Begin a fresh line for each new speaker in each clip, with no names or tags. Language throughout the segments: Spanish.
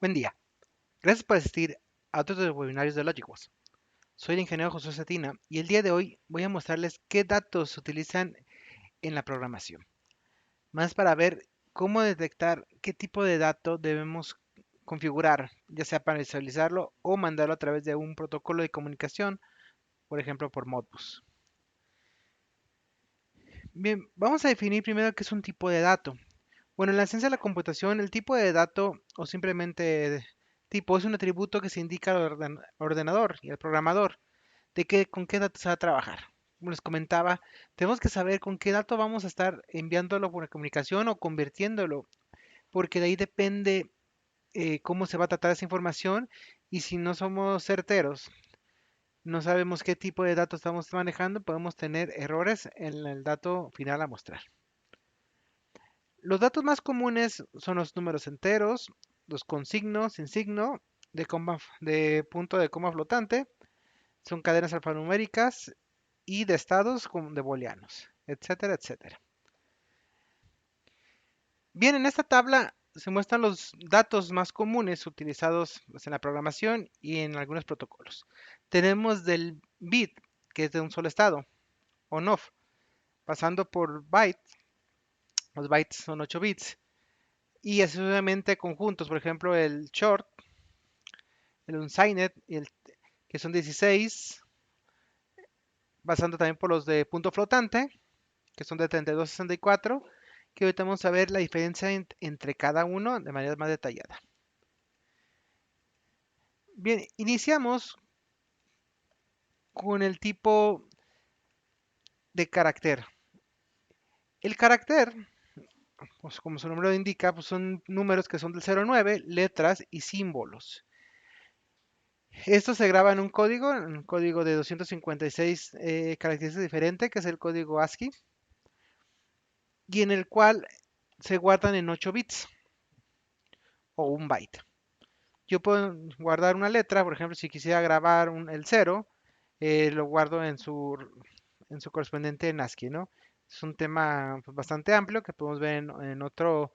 Buen día. Gracias por asistir a otro de los webinarios de Logicwas. Soy el ingeniero José Cetina y el día de hoy voy a mostrarles qué datos se utilizan en la programación. Más para ver cómo detectar qué tipo de dato debemos configurar, ya sea para visualizarlo o mandarlo a través de un protocolo de comunicación, por ejemplo por Modbus. Bien, vamos a definir primero qué es un tipo de dato. Bueno, en la ciencia de la computación, el tipo de dato o simplemente tipo es un atributo que se indica al ordenador y al programador de con qué datos se va a trabajar. Como les comentaba, tenemos que saber con qué dato vamos a estar enviándolo por comunicación o convirtiéndolo, porque de ahí depende cómo se va a tratar esa información y si no somos certeros, no sabemos qué tipo de datos estamos manejando, podemos tener errores en el dato final a mostrar. Los datos más comunes son los números enteros, los con signo, sin signo, de punto de coma flotante, son cadenas alfanuméricas y de estados como de booleanos, etcétera, etcétera. Bien, en esta tabla se muestran los datos más comunes utilizados pues, en la programación y en algunos protocolos. Tenemos del bit, que es de un solo estado, on-off, pasando por byte, los bytes son 8 bits, y así sucesivamente conjuntos, por ejemplo, el short, el unsigned, que son 16, pasando también por los de punto flotante, que son de 32 a 64, que ahorita vamos a ver la diferencia entre cada uno de manera más detallada. Bien, iniciamos con el tipo de carácter. El carácter, pues como su nombre lo indica, pues son números que son del 0 al 9, letras y símbolos. Esto se graba en un código de 256 caracteres diferentes, que es el código ASCII, y en el cual se guardan en 8 bits o un byte. Yo puedo guardar una letra, por ejemplo, si quisiera grabar el 0, lo guardo en su correspondiente en ASCII, ¿no? Es un tema pues, bastante amplio que podemos ver en otro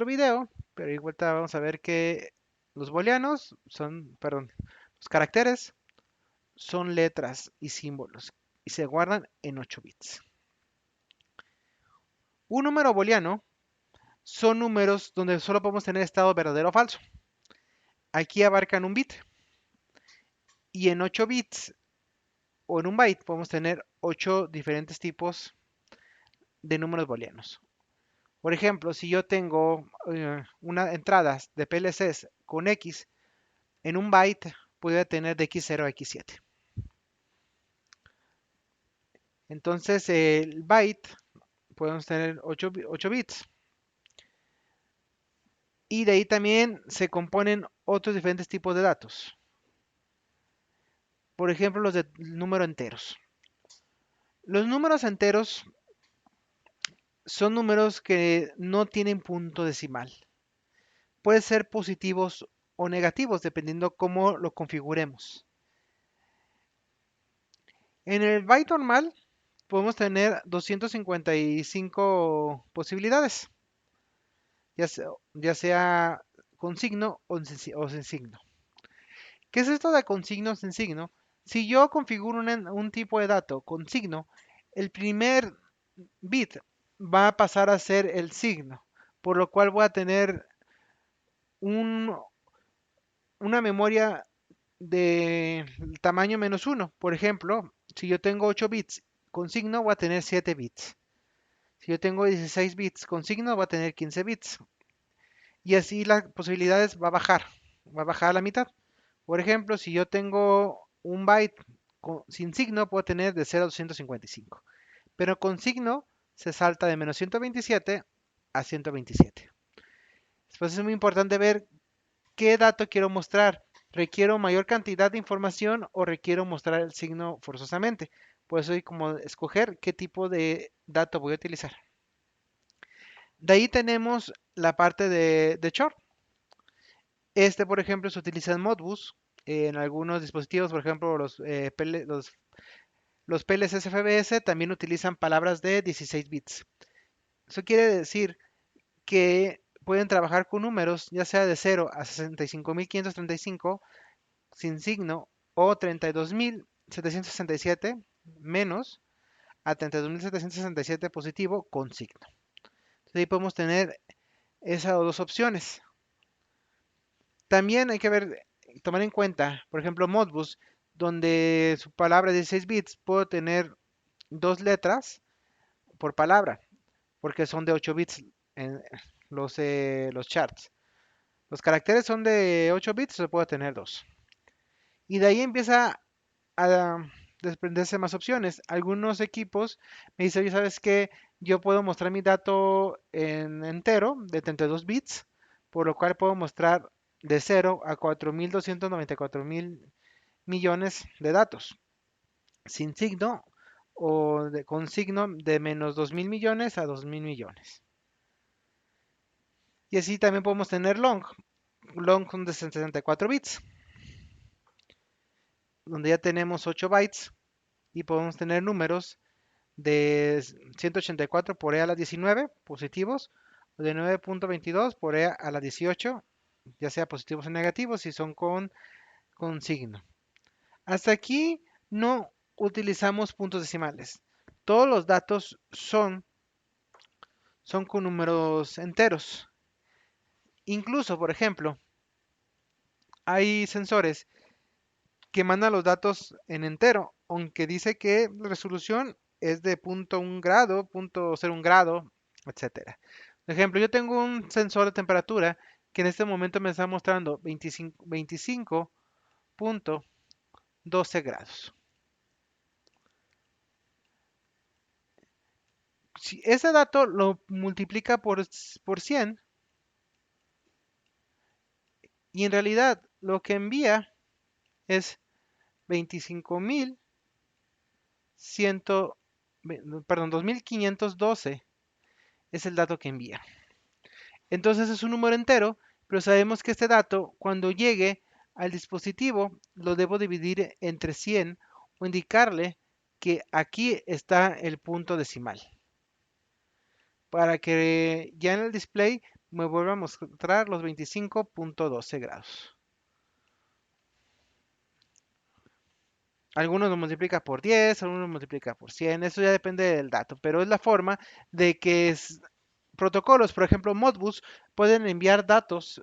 video, pero igual vamos a ver que los booleanos son, perdón, los caracteres son letras y símbolos y se guardan en 8 bits. Un número booleano son números donde solo podemos tener estado verdadero o falso. Aquí abarcan un bit y en 8 bits o en un byte podemos tener 8 diferentes tipos de números booleanos. Por ejemplo, si yo tengo una entradas de PLCs con X en un byte, puedo tener de X0 a X7. Entonces, el byte podemos tener 8 bits. Y de ahí también se componen otros diferentes tipos de datos. Por ejemplo, los de número enteros. Los números enteros son números que no tienen punto decimal. Pueden ser positivos o negativos dependiendo cómo lo configuremos. En el byte normal podemos tener 255 posibilidades, ya sea con signo o sin signo. ¿Qué es esto de con signo o sin signo? Si yo configuro un tipo de dato con signo, el primer bit va a pasar a ser el signo, por lo cual voy a tener un, una memoria de tamaño -1. Por ejemplo, si yo tengo 8 bits con signo, voy a tener 7 bits. Si yo tengo 16 bits con signo, voy a tener 15 bits. Y así las posibilidades va a bajar a la mitad. Por ejemplo, si yo tengo un byte sin signo, puedo tener de 0 a 255. Pero con signo se salta de -127 a 127. Después es muy importante ver qué dato quiero mostrar. ¿Requiero mayor cantidad de información o requiero mostrar el signo forzosamente? Por eso hay como escoger qué tipo de dato voy a utilizar. De ahí tenemos la parte de short. Este, por ejemplo, se utiliza en Modbus. En algunos dispositivos, por ejemplo, los PLCs FBS también utilizan palabras de 16 bits. Eso quiere decir que pueden trabajar con números, ya sea de 0 a 65.535 sin signo o 32.767 menos a 32.767 positivo con signo. Entonces ahí podemos tener esas dos opciones. También hay que ver, tomar en cuenta, por ejemplo, Modbus, donde su palabra es 16 bits, puedo tener dos letras por palabra, porque son de 8 bits en los charts. Los caracteres son de 8 bits, se puede tener dos. Y de ahí empieza a desprenderse más opciones. Algunos equipos me dicen, oye, ¿sabes qué? Yo puedo mostrar mi dato en entero de 32 bits, por lo cual puedo mostrar de 0 a 4.294.000 millones de datos, sin signo o con signo de menos 2.000 millones a 2.000 millones. Y así también podemos tener long. Long son de 64 bits, donde ya tenemos 8 bytes y podemos tener números de 184 por e a la 19 positivos, o de 9.22 por e a la 18, ya sea positivos o negativos, si son con signo. Hasta aquí no utilizamos puntos decimales. Todos los datos son con números enteros. Incluso, por ejemplo, hay sensores que mandan los datos en entero, aunque dice que la resolución es de 0.1 grado, 0.01 grado, etcétera. Por ejemplo, yo tengo un sensor de temperatura que en este momento me está mostrando 25.12 grados. Si ese dato lo multiplica por 100 y en realidad lo que envía es 25.100, perdón, 2512 es el dato que envía. Entonces es un número entero, pero sabemos que este dato, cuando llegue al dispositivo, lo debo dividir entre 100 o indicarle que aquí está el punto decimal, para que ya en el display me vuelva a mostrar los 25.12 grados. Algunos lo multiplica por 10, algunos lo multiplica por 100, eso ya depende del dato, pero es la forma de que protocolos, por ejemplo, Modbus, pueden enviar datos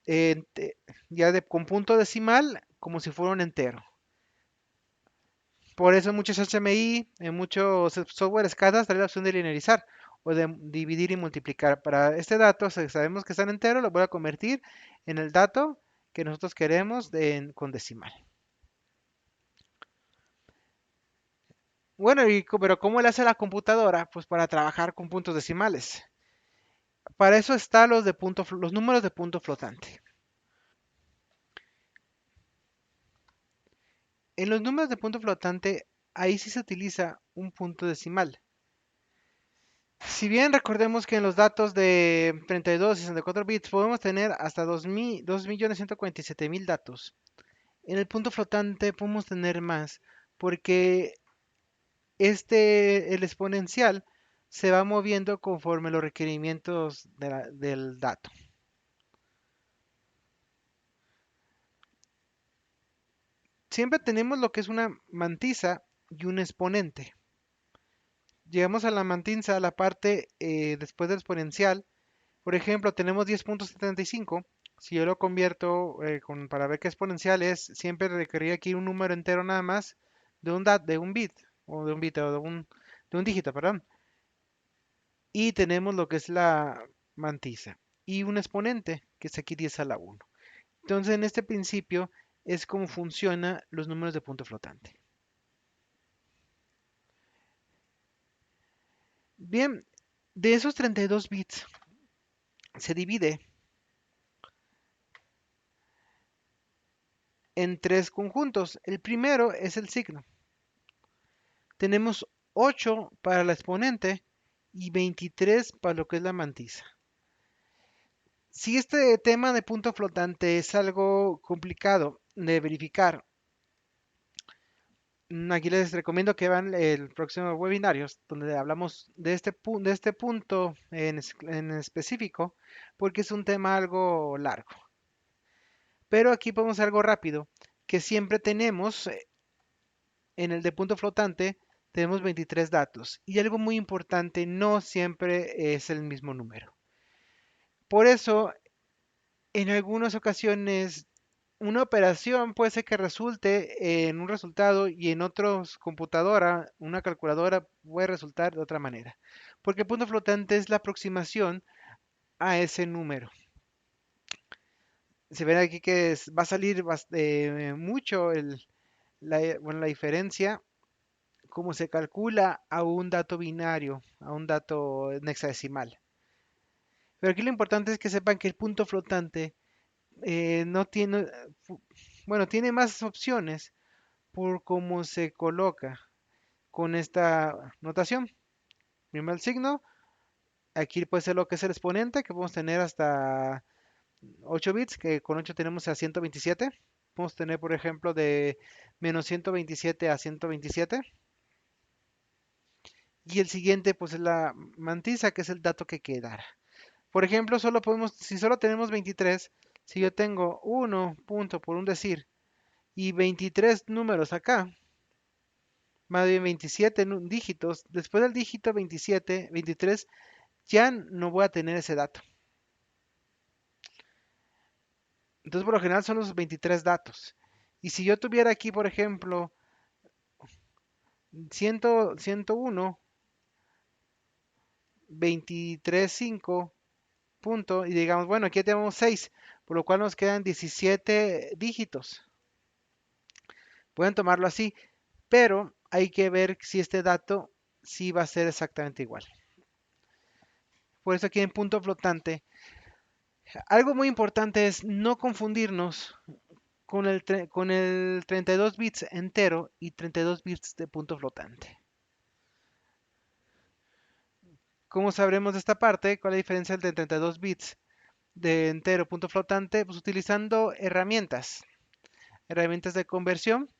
eh, ya con punto decimal como si fuera un entero. Por eso en muchos HMI, en muchos software SCADA está la opción de linearizar o de dividir y multiplicar. Para este dato, si sabemos que está en entero, lo voy a convertir en el dato que nosotros queremos con decimal. Bueno, pero ¿cómo le hace la computadora? Pues para trabajar con puntos decimales. Para eso están los números de punto flotante. En los números de punto flotante, ahí sí se utiliza un punto decimal. Si bien recordemos que en los datos de 32 y 64 bits podemos tener hasta 2.147.000 datos, en el punto flotante podemos tener más, porque el exponencial se va moviendo conforme los requerimientos del dato. Siempre tenemos lo que es una mantisa y un exponente. Llegamos a la mantisa, a la parte después del exponencial. Por ejemplo, tenemos 10.75. Si yo lo convierto para ver qué exponencial es, siempre requeriría aquí un número entero nada más de un bit, o de un bit, o de un dígito, perdón. Y tenemos lo que es la mantisa. Y un exponente, que es aquí 10 a la 1. Entonces, en este principio es como funcionan los números de punto flotante. Bien, de esos 32 bits se divide en tres conjuntos. El primero es el signo. Tenemos 8 para la exponente y 23 para lo que es la mantisa. Si este tema de punto flotante es algo complicado de verificar, Aquí les recomiendo que vean el próximo webinario donde hablamos de de este punto en específico, porque es un tema algo largo. Pero aquí podemos hacer algo rápido, que siempre tenemos en el de punto flotante, tenemos 23 datos. Y algo muy importante, no siempre es el mismo número. Por eso, en algunas ocasiones, una operación puede ser que resulte en un resultado y en otros computadora, una calculadora puede resultar de otra manera. Porque el punto flotante es la aproximación a ese número. Se ve aquí que va a salir mucho bueno, la diferencia, cómo se calcula a un dato binario, a un dato en hexadecimal. Pero aquí lo importante es que sepan que el punto flotante no tiene, bueno, tiene más opciones por cómo se coloca con esta notación. Primero el signo, aquí puede ser lo que es el exponente, que podemos tener hasta 8 bits, que con 8 tenemos a 127. Podemos tener, por ejemplo, de menos 127 a 127. Y el siguiente, pues es la mantisa, que es el dato que quedará. Por ejemplo, si solo tenemos 23, si yo tengo 1 punto por un decir y 23 números acá, más bien 27 dígitos, después del dígito 27, 23, ya no voy a tener ese dato. Entonces, por lo general son los 23 datos. Y si yo tuviera aquí, por ejemplo, 101, 23, 5, punto, y digamos, bueno, aquí tenemos 6, por lo cual nos quedan 17 dígitos. Pueden tomarlo así, pero hay que ver si este dato sí va a ser exactamente igual. Por eso aquí en punto flotante, algo muy importante es no confundirnos con el 32 bits entero y 32 bits de punto flotante. ¿Cómo sabremos de esta parte? ¿Cuál es la diferencia entre 32 bits de entero punto flotante? Pues utilizando herramientas de conversión.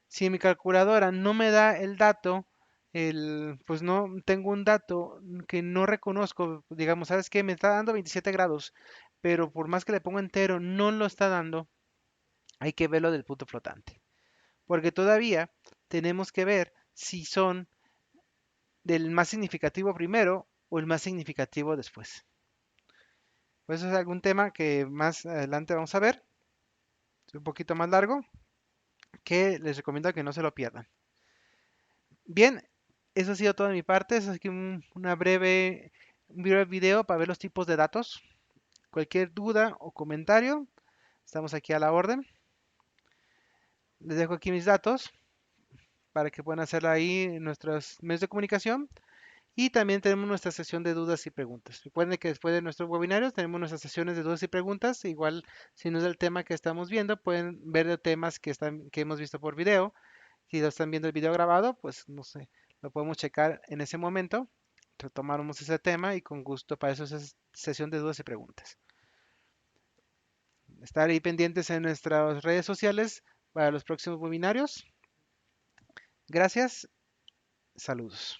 Si mi calculadora no me da el dato, pues no tengo un dato que no reconozco, digamos, ¿sabes qué? Me está dando 27 grados, pero por más que le pongo entero, no lo está dando, hay que verlo del punto flotante. Porque todavía tenemos que ver si son del más significativo primero o el más significativo después. Pues eso es algún tema que más adelante vamos a ver, es un poquito más largo, que les recomiendo que no se lo pierdan. Bien, eso ha sido todo de mi parte. Es aquí un breve video para ver los tipos de datos. Cualquier duda o comentario, estamos aquí a la orden. Les dejo aquí mis datos para que puedan hacerlo ahí en nuestros medios de comunicación. Y también tenemos nuestra sesión de dudas y preguntas. Recuerden que después de nuestros webinarios tenemos nuestras sesiones de dudas y preguntas. Igual, si no es el tema que estamos viendo, pueden ver de temas que hemos visto por video. Si lo están viendo el video grabado, pues no sé, lo podemos checar en ese momento. Retomamos ese tema y con gusto para eso es sesión de dudas y preguntas. Estar ahí pendientes en nuestras redes sociales para los próximos webinarios. Gracias, saludos.